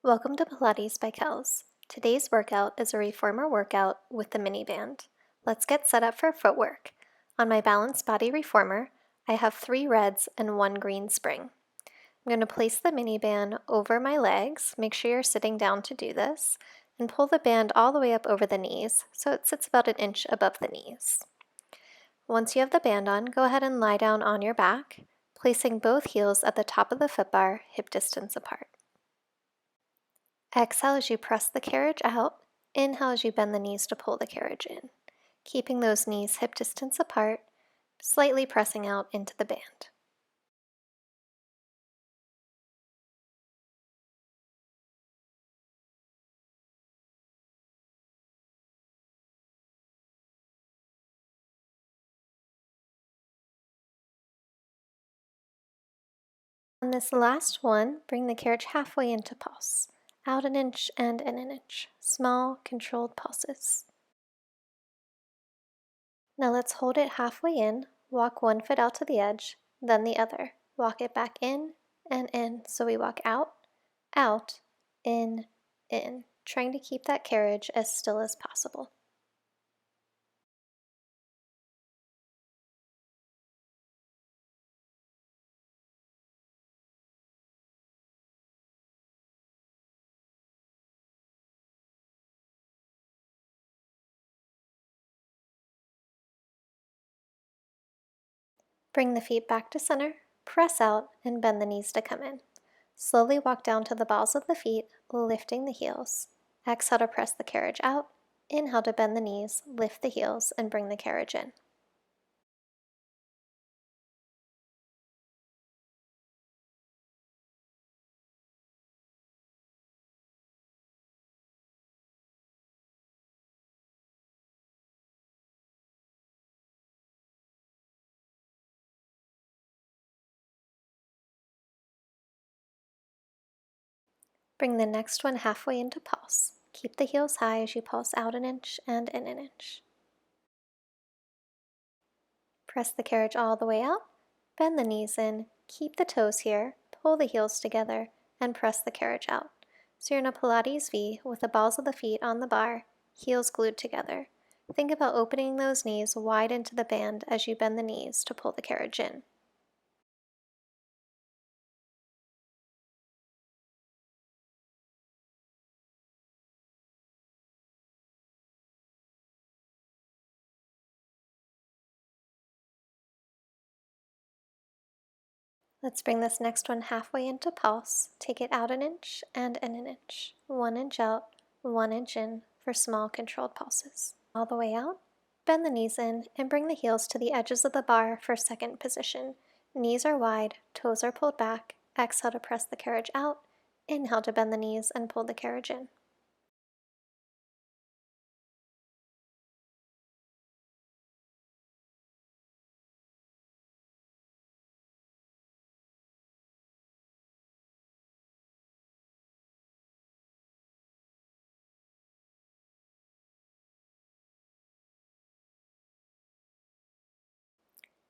Welcome to Pilates by Kels. Today's workout is a reformer workout with the mini band. Let's get set up for footwork. On my balanced body reformer, I have 3 reds and 1 green spring. I'm going to place the mini band over my legs, make sure you're sitting down to do this, and pull the band all the way up over the knees so it sits about an inch above the knees. Once you have the band on, go ahead and lie down on your back, placing both heels at the top of the foot bar, hip distance apart. Exhale as you press the carriage out. Inhale as you bend the knees to pull the carriage in. Keeping those knees hip distance apart, slightly pressing out into the band. On this last one, bring the carriage halfway into pulse. Out an inch and in an inch. Small, controlled pulses. Now let's hold it halfway in, walk one foot out to the edge, then the other. Walk it back in and in. So we walk out, in, trying to keep that carriage as still as possible. Bring the feet back to center, press out, and bend the knees to come in. Slowly walk down to the balls of the feet, lifting the heels. Exhale to press the carriage out. Inhale to bend the knees, lift the heels, and bring the carriage in. Bring the next one halfway into pulse. Keep the heels high as you pulse out an inch and in an inch. Press the carriage all the way out, bend the knees in, keep the toes here, pull the heels together, and press the carriage out. So you're in a Pilates V with the balls of the feet on the bar, heels glued together. Think about opening those knees wide into the band as you bend the knees to pull the carriage in. Let's bring this next one halfway into pulse. Take it out an inch and in an inch. 1 inch out, 1 inch in for small controlled pulses. All the way out, bend the knees in and bring the heels to the edges of the bar for second position. Knees are wide, toes are pulled back. Exhale to press the carriage out. Inhale to bend the knees and pull the carriage in.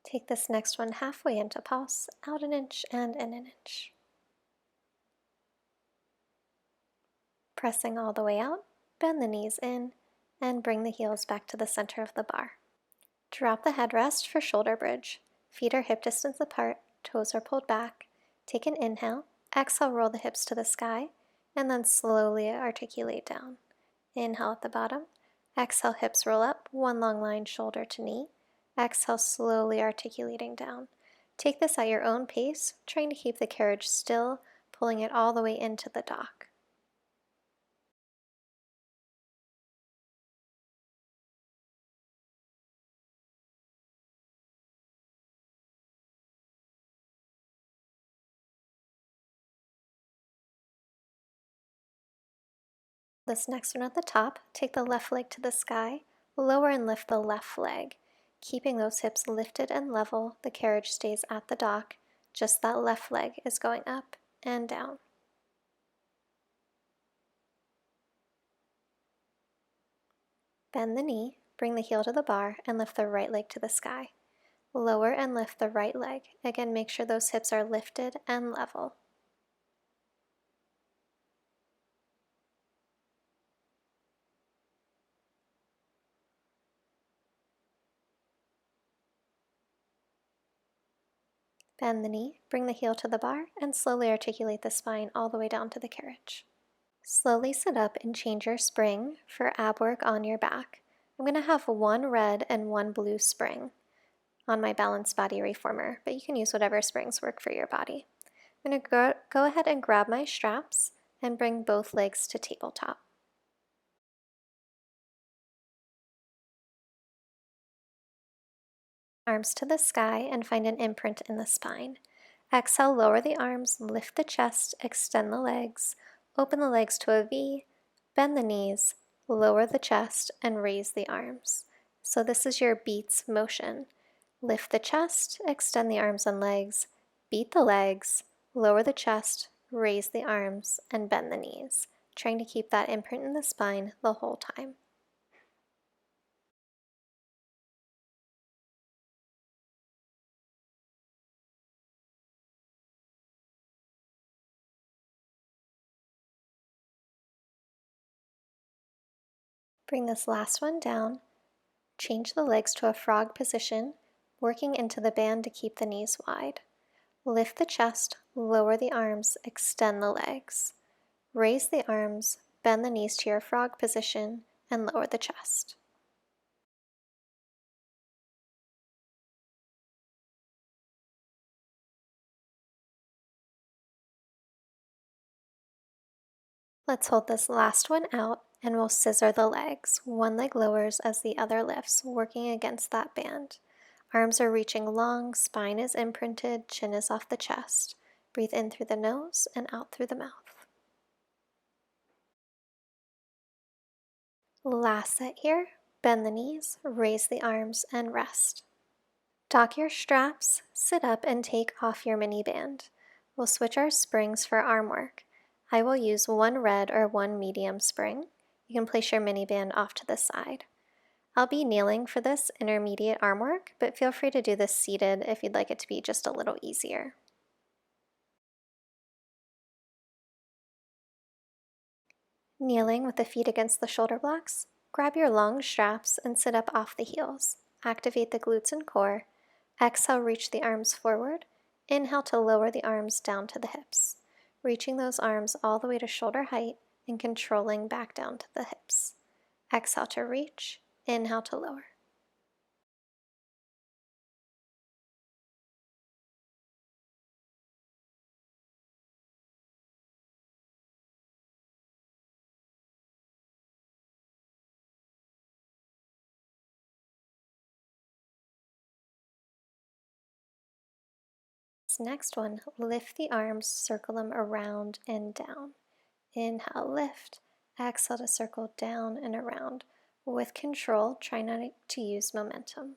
Take this next one halfway into pulse, out an inch and in an inch. Pressing all the way out, bend the knees in, and bring the heels back to the center of the bar. Drop the headrest for shoulder bridge. Feet are hip distance apart, toes are pulled back. Take an inhale, exhale, roll the hips to the sky, and then slowly articulate down. Inhale at the bottom, exhale, hips roll up, one long line, shoulder to knee. Exhale, slowly articulating down. Take this at your own pace, trying to keep the carriage still, pulling it all the way into the dock. This next one at the top, take the left leg to the sky, lower and lift the left leg. Keeping those hips lifted and level, the carriage stays at the dock, just that left leg is going up and down. Bend the knee, bring the heel to the bar, and lift the right leg to the sky. Lower and lift the right leg. Again, make sure those hips are lifted and level. Bend the knee, bring the heel to the bar, and slowly articulate the spine all the way down to the carriage. Slowly sit up and change your spring for ab work on your back. I'm going to have one red and one blue spring on my balanced body reformer, but you can use whatever springs work for your body. I'm going to go ahead and grab my straps and bring both legs to tabletop. Arms to the sky and find an imprint in the spine. Exhale, lower the arms, lift the chest, extend the legs, open the legs to a V, bend the knees, lower the chest, and raise the arms. So this is your beats motion. Lift the chest, extend the arms and legs, beat the legs, lower the chest, raise the arms, and bend the knees, trying to keep that imprint in the spine the whole time. Bring this last one down. Change the legs to a frog position, working into the band to keep the knees wide. Lift the chest, lower the arms, extend the legs. Raise the arms, bend the knees to your frog position, and lower the chest. Let's hold this last one out and we'll scissor the legs. One leg lowers as the other lifts, working against that band. Arms are reaching long, spine is imprinted, chin is off the chest. Breathe in through the nose and out through the mouth. Last set here. Bend the knees, raise the arms, and rest. Dock your straps, sit up, and take off your mini band. We'll switch our springs for arm work. I will use one red or one medium spring. You can place your mini band off to the side. I'll be kneeling for this intermediate arm work, but feel free to do this seated if you'd like it to be just a little easier. Kneeling with the feet against the shoulder blocks, grab your long straps and sit up off the heels. Activate the glutes and core. Exhale, reach the arms forward. Inhale to lower the arms down to the hips, reaching those arms all the way to shoulder height and controlling back down to the hips. Exhale to reach, inhale to lower. This next one, lift the arms, circle them around and down. Inhale, lift. Exhale to circle down and around. With control, try not to use momentum.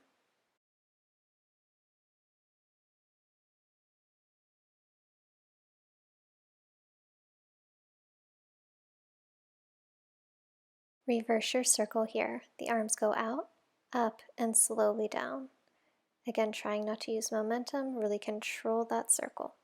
Reverse your circle here. The arms go out, up, and slowly down. Again, trying not to use momentum, really control that circle.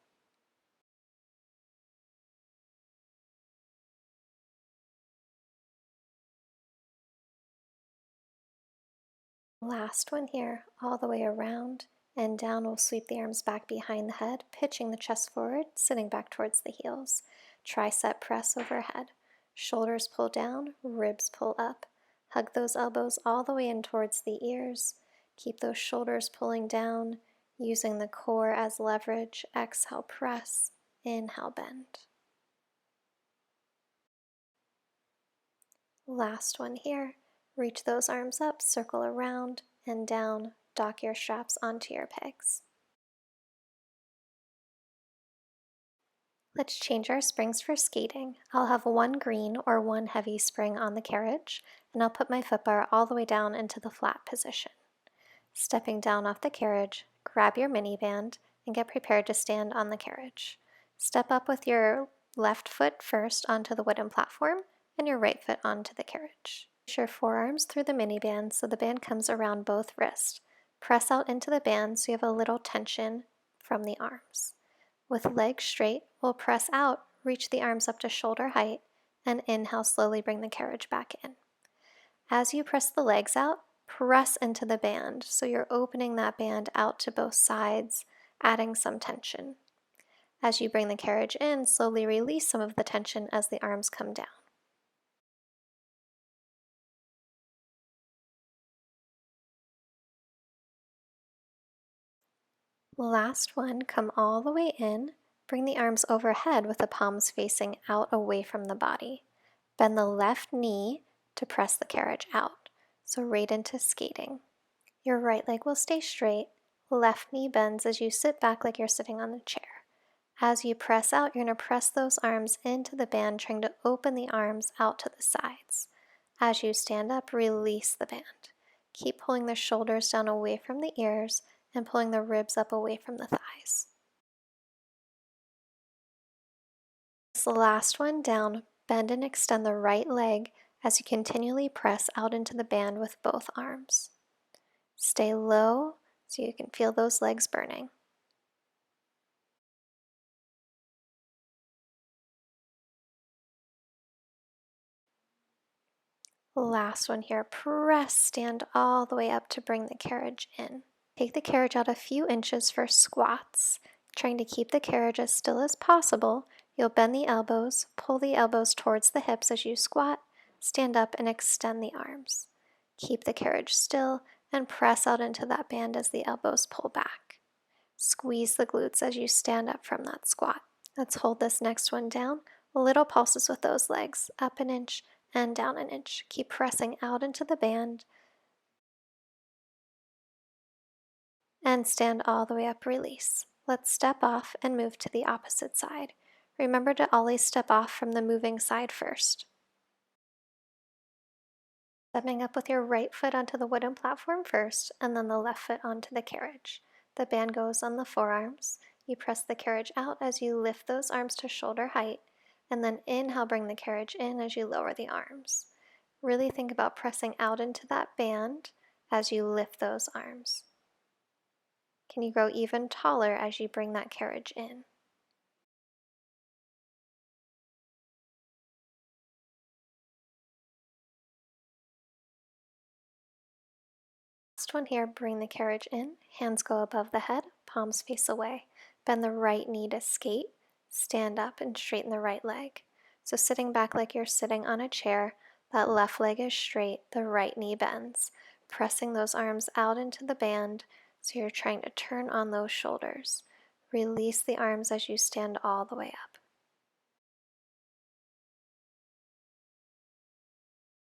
Last one here, all the way around and down. We'll sweep the arms back behind the head, pitching the chest forward, sitting back towards the heels. Tricep press overhead. Shoulders pull down, ribs pull up. Hug those elbows all the way in towards the ears. Keep those shoulders pulling down, using the core as leverage. Exhale, press. Inhale, bend. Last one here. Reach those arms up, circle around and down. Dock your straps onto your pegs. Let's change our springs for skating. I'll have one green or one heavy spring on the carriage, and I'll put my foot bar all the way down into the flat position. Stepping down off the carriage, grab your mini band and get prepared to stand on the carriage. Step up with your left foot first onto the wooden platform and your right foot onto the carriage. Push your forearms through the mini band so the band comes around both wrists. Press out into the band so you have a little tension from the arms. With legs straight, we'll press out, reach the arms up to shoulder height, and inhale, slowly bring the carriage back in. As you press the legs out, press into the band so you're opening that band out to both sides, adding some tension. As you bring the carriage in, slowly release some of the tension as the arms come down. Last one, come all the way in. Bring the arms overhead with the palms facing out away from the body. Bend the left knee to press the carriage out, so right into skating. Your right leg will stay straight. Left knee bends as you sit back like you're sitting on a chair. As you press out, you're going to press those arms into the band, trying to open the arms out to the sides. As you stand up, release the band. Keep pulling the shoulders down away from the ears and pulling the ribs up away from the thighs. This last one down, bend and extend the right leg as you continually press out into the band with both arms. Stay low so you can feel those legs burning. Last one here, press, stand all the way up to bring the carriage in. Take the carriage out a few inches for squats. Trying to keep the carriage as still as possible, you'll bend the elbows, pull the elbows towards the hips as you squat, stand up and extend the arms. Keep the carriage still and press out into that band as the elbows pull back. Squeeze the glutes as you stand up from that squat. Let's hold this next one down. Little pulses with those legs, up an inch and down an inch. Keep pressing out into the band and stand all the way up, release. Let's step off and move to the opposite side. Remember to always step off from the moving side first. Stepping up with your right foot onto the wooden platform first, and then the left foot onto the carriage. The band goes on the forearms. You press the carriage out as you lift those arms to shoulder height, and then inhale, bring the carriage in as you lower the arms. Really think about pressing out into that band as you lift those arms. Can you grow even taller as you bring that carriage in? Last one here, bring the carriage in, hands go above the head, palms face away. Bend the right knee to skate, stand up and straighten the right leg. So sitting back like you're sitting on a chair, that left leg is straight, the right knee bends. Pressing those arms out into the band so you're trying to turn on those shoulders. Release the arms as you stand all the way up.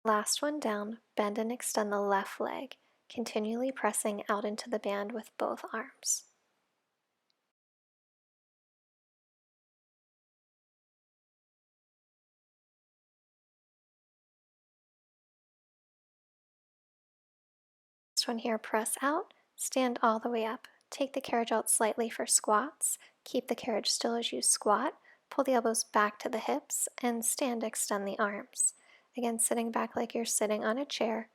Last one down, bend and extend the left leg, continually pressing out into the band with both arms. Next one here, press out, stand all the way up. Take the carriage out slightly for squats. Keep the carriage still as you squat. Pull the elbows back to the hips and stand, extend the arms. Again, sitting back like you're sitting on a chair.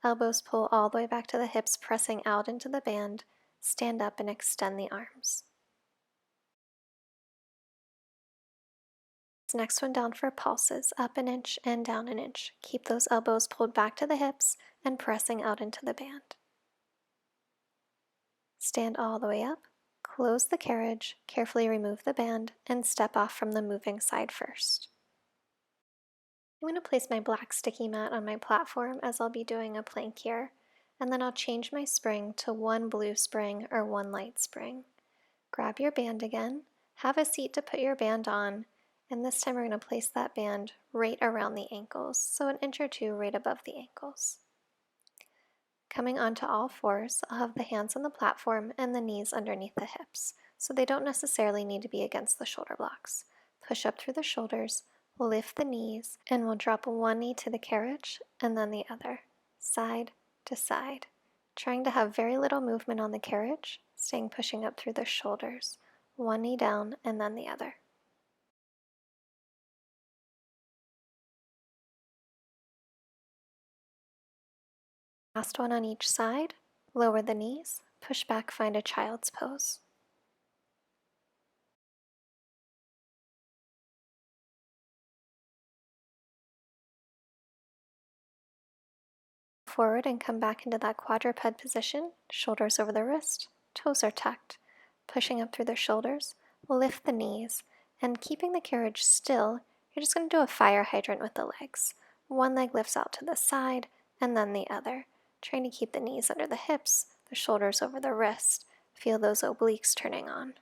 Elbows pull all the way back to the hips, pressing out into the band. Stand up and extend the arms. Next one down for pulses, up an inch and down an inch. Keep those elbows pulled back to the hips and pressing out into the band. Stand all the way up, close the carriage, carefully remove the band, and step off from the moving side first. I'm going to place my black sticky mat on my platform as I'll be doing a plank here, and then I'll change my spring to one blue spring or one light spring. Grab your band again, have a seat to put your band on, and this time we're going to place that band right around the ankles, so an inch or two right above the ankles. Coming onto all fours, I'll have the hands on the platform and the knees underneath the hips, so they don't necessarily need to be against the shoulder blocks. Push up through the shoulders, lift the knees, and we'll drop one knee to the carriage and then the other, side to side. Trying to have very little movement on the carriage, staying pushing up through the shoulders, one knee down and then the other. Last one on each side, lower the knees, push back, find a child's pose. Forward and come back into that quadruped position, shoulders over the wrist, toes are tucked. Pushing up through the shoulders, lift the knees, and keeping the carriage still, you're just going to do a fire hydrant with the legs. One leg lifts out to the side, and then the other, trying to keep the knees under the hips, the shoulders over the wrist. Feel those obliques turning on.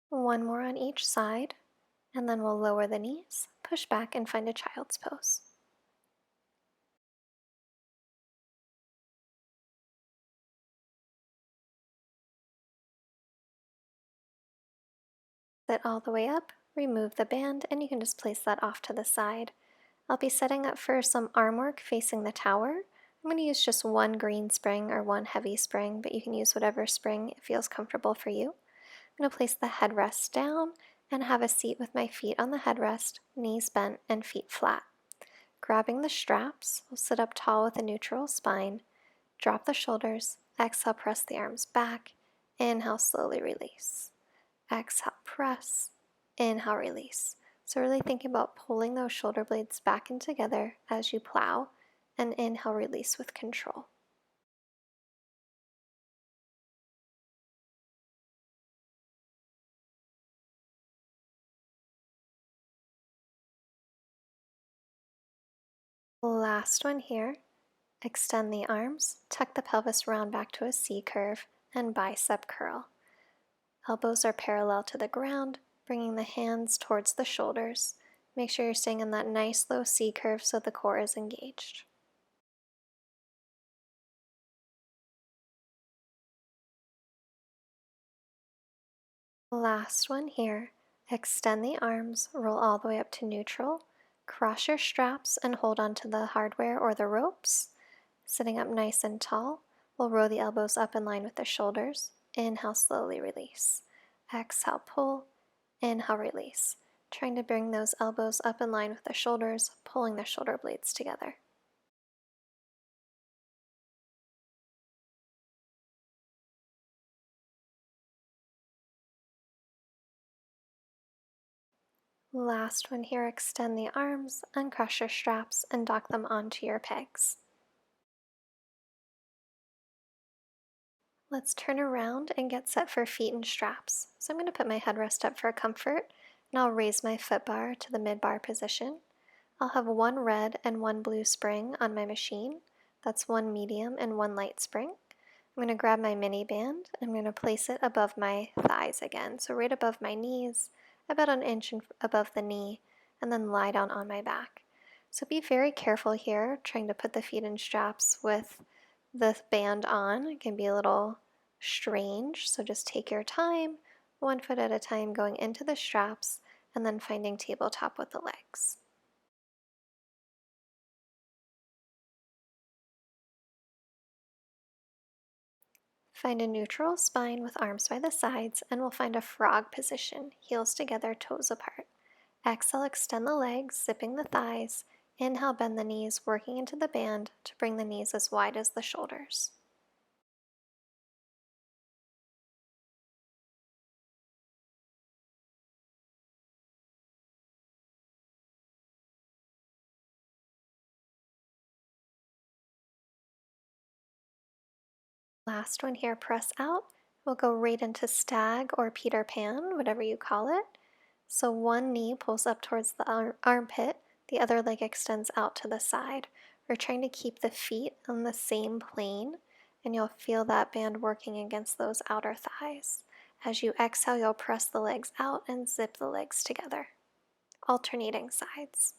One more on each side, and then we'll lower the knees, push back, and find a child's pose. Sit all the way up, remove the band, and you can just place that off to the side. I'll be setting up for some arm work facing the tower. I'm going to use just one green spring or one heavy spring, but you can use whatever spring feels comfortable for you. I'm going to place the headrest down and have a seat with my feet on the headrest, knees bent, and feet flat. Grabbing the straps, we'll sit up tall with a neutral spine, drop the shoulders, exhale, press the arms back, inhale, slowly release. Exhale, press, inhale, release. So really think about pulling those shoulder blades back in together as you plow, and inhale, release with control. Last one here. Extend the arms, tuck the pelvis round back to a C curve, and bicep curl. Elbows are parallel to the ground, bringing the hands towards the shoulders. Make sure you're staying in that nice low C curve so the core is engaged. Last one here. Extend the arms, roll all the way up to neutral. Cross your straps and hold onto the hardware or the ropes. Sitting up nice and tall, we'll roll the elbows up in line with the shoulders. Inhale, slowly release. Exhale, pull. Inhale, release. Trying to bring those elbows up in line with the shoulders, pulling the shoulder blades together. Last one here, extend the arms, uncross your straps, and dock them onto your pegs. Let's turn around and get set for feet and straps. So I'm going to put my headrest up for comfort, and I'll raise my foot bar to the mid-bar position. I'll have one red and one blue spring on my machine. That's one medium and one light spring. I'm going to grab my mini band, and I'm going to place it above my thighs again, so right above my knees, about an inch above the knee, and then lie down on my back. So be very careful here, trying to put the feet in straps with the band on. It can be a little strange, so just take your time, one foot at a time going into the straps, and then finding tabletop with the legs. Find a neutral spine with arms by the sides, and we'll find a frog position, heels together, toes apart. Exhale, extend the legs, zipping the thighs. Inhale, bend the knees, working into the band to bring the knees as wide as the shoulders. Last one here, press out. We'll go right into stag or Peter Pan, whatever you call it. So one knee pulls up towards the armpit, the other leg extends out to the side. We're trying to keep the feet on the same plane, and you'll feel that band working against those outer thighs. As you exhale, you'll press the legs out and zip the legs together, alternating sides.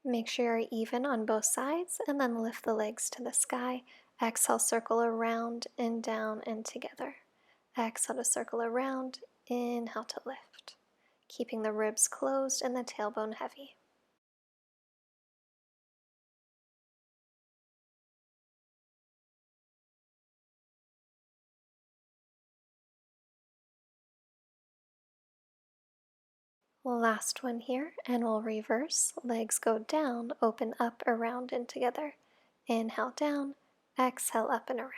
Make sure you're even on both sides, and then lift the legs to the sky. Exhale, circle around and down and together. Exhale to circle around, inhale to lift. Keeping the ribs closed and the tailbone heavy. Last one here, and we'll reverse. Legs go down, open up, around, and together. Inhale down, exhale up and around.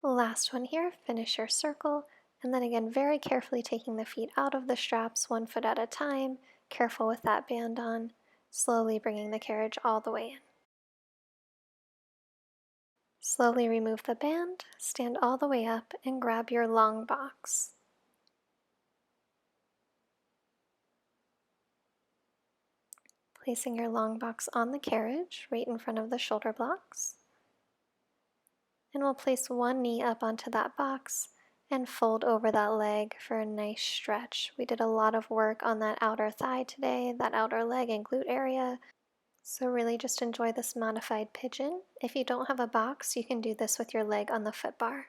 Last one here, finish your circle, and then again, very carefully taking the feet out of the straps, 1 foot at a time, careful with that band on, slowly bringing the carriage all the way in. Slowly remove the band, stand all the way up, and grab your long box. Placing your long box on the carriage, right in front of the shoulder blocks. And we'll place one knee up onto that box and fold over that leg for a nice stretch. We did a lot of work on that outer thigh today, that outer leg and glute area. So really just enjoy this modified pigeon. If you don't have a box, you can do this with your leg on the foot bar.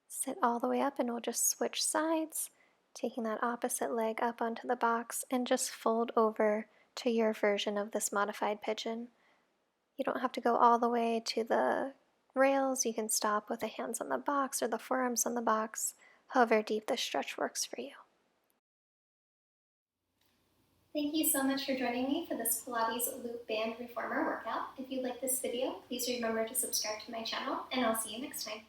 Sit all the way up and we'll just switch sides, taking that opposite leg up onto the box and just fold over to your version of this modified pigeon. You don't have to go all the way to the rails. You can stop with the hands on the box or the forearms on the box, however deep the stretch works for you. Thank you so much for joining me for this Pilates Loop Band Reformer workout. If you like this video, please remember to subscribe to my channel, and I'll see you next time.